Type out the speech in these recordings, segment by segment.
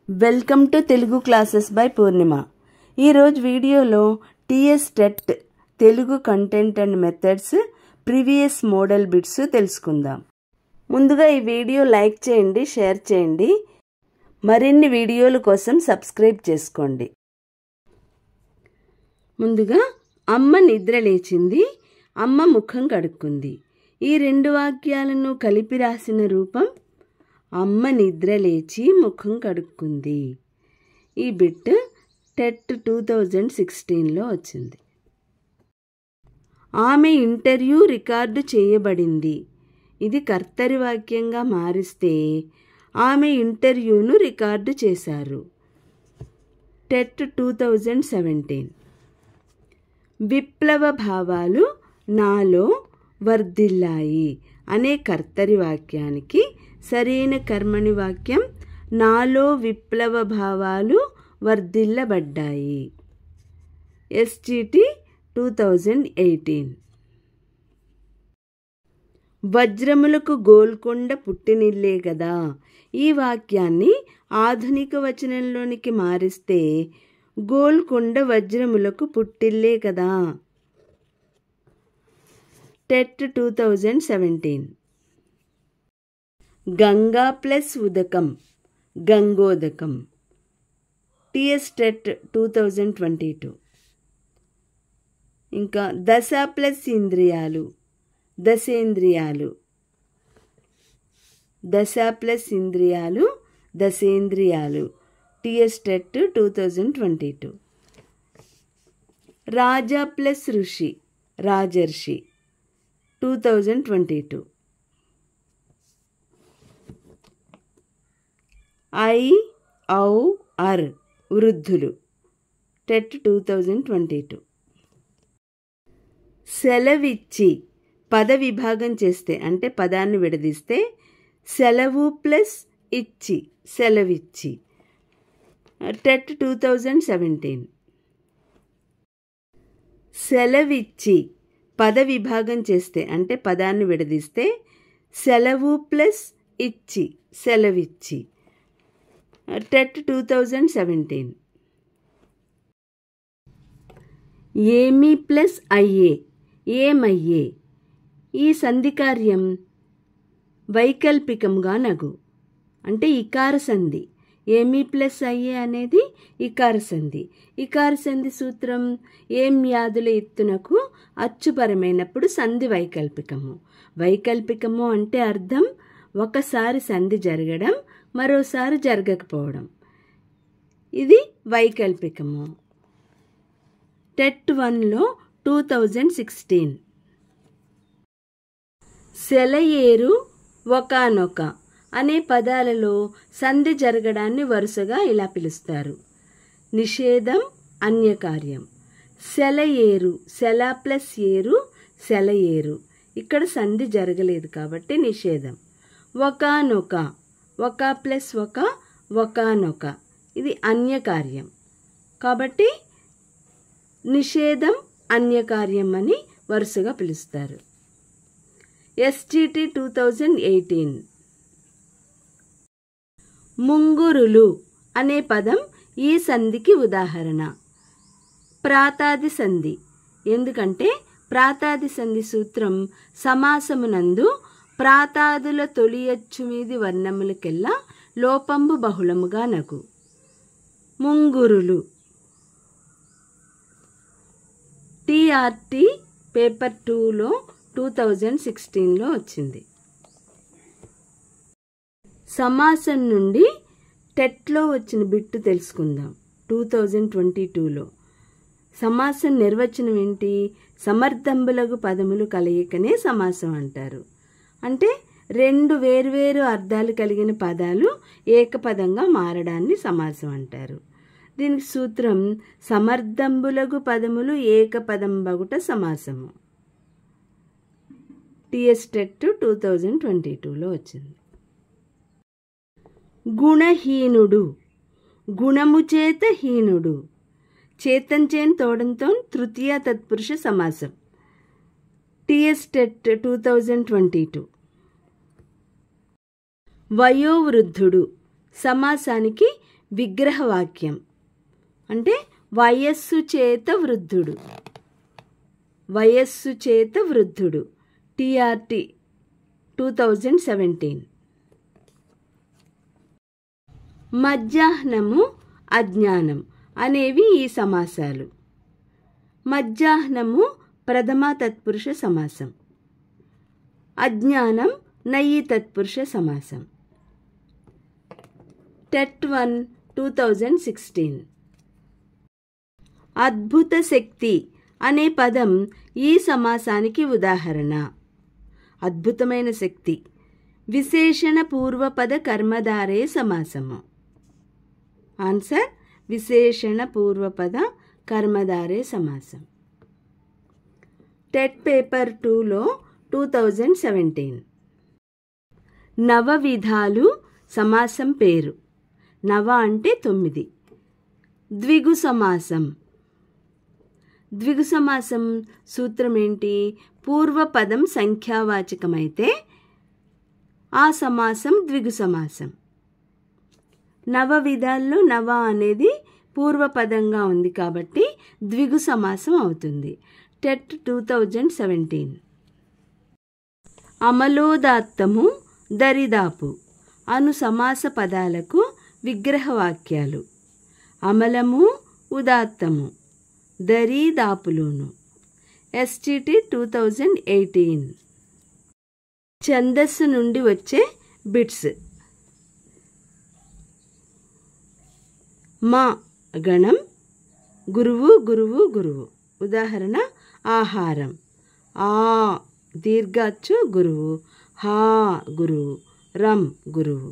Welcome to Telugu classes by Purnima. ఈరోజు వీడియోలో TS TET Telugu content and methods previous model bits తెలుసుకుందాం. ముందుగా ఈ వీడియో లైక్ చేయండి, షేర్ చేయండి. మరిన్ని వీడియోల కోసం సబ్స్క్రైబ్ చేసుకోండి. ముందుగా అమ్మ నిద్ర లేచింది, అమ్మ ముఖం కడుక్కుంది. ఈ రెండు వాక్యాలను కలిపి రాసిన రూపం అమ్మ నిద్ర లేచి ముఖం కడుక్కుంది. ఈ బిట్ టెట్ 2016లో వచ్చింది. ఆమె ఇంటర్వ్యూ రికార్డు చేయబడింది. ఇది కర్తరి వాక్యంగా మారిస్తే ఆమె ఇంటర్వ్యూను రికార్డు చేశారు. టెట్ 2017. విప్లవ భావాలు నాలో వర్ధిల్లాయి అనే కర్తరి వాక్యానికి సరైన కర్మణి వాక్యం నాలో విప్లవ భావాలు వర్ధిల్లబడ్డాయి. ఎస్జిటి 2018. వజ్రములకు గోల్కొండ పుట్టినిల్లే గదా. ఈ వాక్యాన్ని ఆధునిక వచనంలోనికి మారిస్తే గోల్కొండ వజ్రములకు పుట్టిల్లే కదా. టెట్ 2017. గంగా ప్లస్ ఉదకం గంగోదకం. TS TET 2022. ఇంకా దశ ప్లస్ ఇంద్రియాలు దశేంద్రియాలు. దశ ప్లస్ ఇంద్రియాలు దశేంద్రియాలు. TS TET 2022. రాజా ప్లస్ ఋషి రాజర్షి. 2022. ఐ ఔ అర్ వృద్ధులు. టెట్ 2022. సెలవిచ్చి పద విభాగం చేస్తే అంటే పదాన్ని విడదీస్తే సెలవు ప్లస్ ఇచ్చి సెలవిచ్చి. టెట్ 2017. సెలవిచ్చి పద విభాగం చేస్తే అంటే పదాన్ని విడదీస్తే సెలవు ప్లస్ ఇచ్చి సెలవిచ్చి. టెట్ 2017. ఏమి ప్లస్ అయ్యే ఏమయ్యే. ఈ సంధికార్యం వైకల్పికంగా నగు అంటే ఇకార సంధి. ఏమి ప్లస్ అయ్యే అనేది ఇకార సంధి. ఇకార సంధి సూత్రం ఏం యాదుల ఎత్తునకు అచ్చుపరమైనప్పుడు సంధి వైకల్పికము. వైకల్పికము అంటే అర్థం ఒకసారి సంధి జరగడం, మరోసారి జరగకపోవడం. ఇది వైకల్పికము. టెట్ 1లో 2016. సెలయేరు ఒకానొక అనే పదాలలో సంధి జరగడాన్ని వరుసగా ఇలా పిలుస్తారు. నిషేధం అన్యకార్యం. సెలయేరు సెల ప్లస్ ఏరు సెలయేరు. ఇక్కడ సంధి జరగలేదు కాబట్టి నిషేధం. ఒకానొక ఒక ప్లస్ ఒక ఒకానొక. ఇది అన్యకార్యం కాబట్టి నిషేధం అన్యకార్యం అని వరుసగా పిలుస్తారు. ఎస్జిటి 2018. ముంగురులు అనే పదం ఈ సంధికి ఉదాహరణ. ప్రాతాది సంధి. ఎందుకంటే ప్రాతాది సంధి సూత్రం సమాసమునందు ప్రాతాదుల తొలియచ్చు మీది వర్ణములకెల్లా లోపంబు బహుళముగా నగు. ముంగురులు. టిఆర్టి పేపర్ 2లో 2016లో వచ్చింది. సమాసం నుండి టెట్లో వచ్చిన బిట్టు తెలుసుకుందాం. 2022లో సమాసం నిర్వచనం ఏంటి? సమర్థంబులగు పదములు కలయికనే సమాసం అంటారు. అంటే రెండు వేర్వేరు అర్థాలు కలిగిన పదాలు ఏకపదంగా మారడాన్ని సమాసం అంటారు. దీనికి సూత్రం సమర్థంబులగు పదములు ఏకపదంబగుట సమాసము. టిఎస్ టెట్ 2022లో వచ్చింది. గుణహీనుడు గుణము చేత హీనుడు. చేతంచేన్ తోడంతో తృతీయ తత్పురుష సమాసం. TS TET 2022. వయోవృద్ధుడు సమాసానికి విగ్రహవాక్యం అంటే వయస్సు చేత వృద్ధుడు. వయస్సు చేత వృద్ధుడు TRT 2017. మధ్యాహ్నము అజ్ఞానం అనేవి ఈ సమాసాలు. మధ్యాహ్నము ప్రథమ తత్పురుష సమాసం, అజ్ఞానం నయి తత్పురుష సమాసం. TET 1 2016. అద్భుత శక్తి అనే పదం ఈ సమాసానికి ఉదాహరణ. అద్భుతమైన శక్తి విశేషణ పూర్వపద కర్మధారయ సమాసము. ఆన్సర్ విశేషణ పూర్వపద కర్మధారయ సమాసం. టెట్ పేపర్ 2లో 2017. నవవిధాలు సమాసం పేరు. నవ అంటే 9. ద్విగు సమాసం. ద్విగు సమాసం సూత్రం ఏంటి? పూర్వపదం సంఖ్యావాచకమైతే ఆ సమాసం ద్విగు సమాసం. నవ విధాల్లో నవ అనేది పూర్వపదంగా ఉంది కాబట్టి ద్విగు సమాసం అవుతుంది. టెట్ 2017. అమలోదాత్తము దరిదాపు అను సమాస పదాలకు విగ్రహవాక్యాలు. అమలము ఉదాత్తము దరిదాపులోను. STT 2018. ఛందస్సు నుండి వచ్చే బిట్స్. మా గణం గురువు గురువు గురువు. ఉదాహరణ ఆహారం. ఆ దీర్ఘాచ్చు గురువు. హా గురువు. రం గురువు.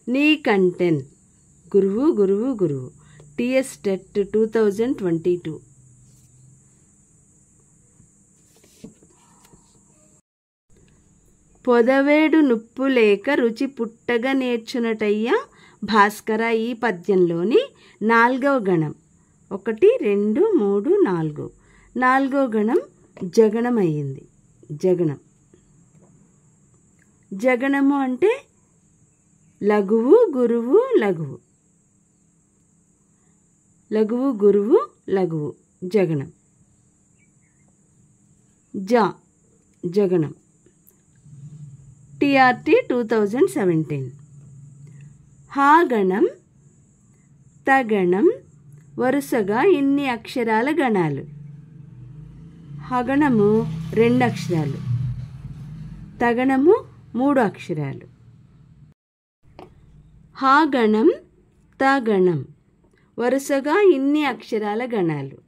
నీ కంటెన్ గురువు గురువు గురువు. TS TET 2022. పొదవేడు నుప్పు లేక రుచి పుట్టగా నేర్చునటయ్యా భాస్కర ఈ పద్యంలోని 4వ గణం. 1 2 3 4. 4వ గణం జగణం అయ్యింది. జగణం. జగణము అంటే లఘువు గురువు లఘువు. లఘువు గురువు లఘువు జగణం. జగణం. TRT 2017. హా గణం తగణం వరుసగా ఇన్ని అక్షరాల గణాలు. హగణము 2 అక్షరాలు. తగణము 3 అక్షరాలు. హా గణం తగణం వరుసగా ఇన్ని అక్షరాల గణాలు.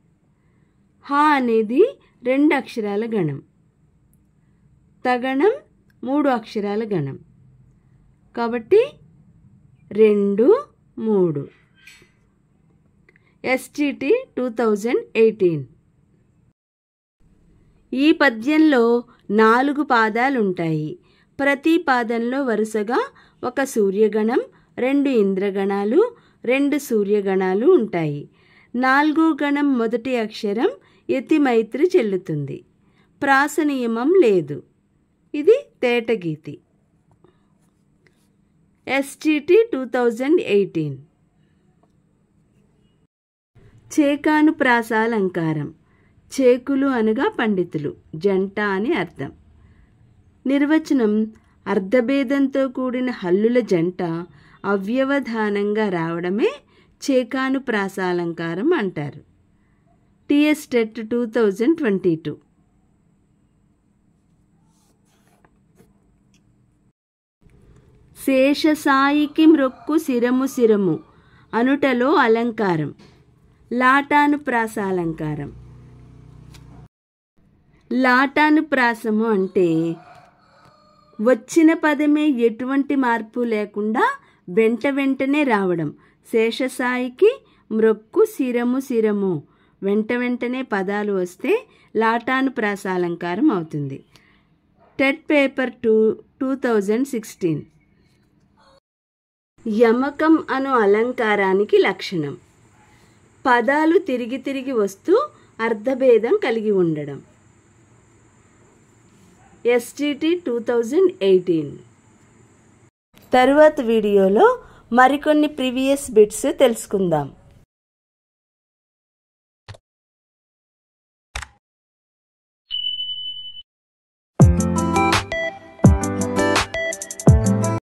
హా అనేది 2 అక్షరాల గణం. తగణం 3 అక్షరాల గణం. కాబట్టి 2 3. STT 2018. ఈ పద్యంలో 4 పాదాలుంటాయి. ప్రతి పాదంలో వరుసగా ఒక సూర్యగణం, 2 ఇంద్రగణాలు, 2 సూర్యగణాలు ఉంటాయి. 4వ గణం మొదటి అక్షరం యతి మైత్రి చెల్లుతుంది. ప్రాస నియమం లేదు. ఇది తేటగీతి. STT 2018. చేకాను ప్రాసాలంకారం. చేకులు అనగా పండితులు, జంట అని అర్థం. నిర్వచనం: అర్ధభేదంతో కూడిన హల్లుల జంట అవ్యవధానంగా రావడమే చేకాను ప్రాసాలంకారం అంటారు. TS TET 2022. శేషసాయికి మ్రొక్కు శిరము శిరము అనుటలో అలంకారం. లాటాను ప్రాసాలంకారం. లాటాను ప్రాసము అంటే వచ్చిన పదమే ఎటువంటి మార్పు లేకుండా వెంట వెంటనే రావడం. శేషసాయికి మ్రొక్కు శిరము శిరము వెంట వెంటనే పదాలు వస్తే లాటాను ప్రాసాలంకారం అవుతుంది. TET paper 2 2016. యమకం అను అలంకారానికి లక్షణం: పదాలు తిరిగి తిరిగి వస్తూ అర్ధభేదం కలిగి ఉండడం. STT 2018. తరువాత వీడియోలో మరికొన్ని ప్రీవియస్ బిట్స్ తెలుసుకుందాం.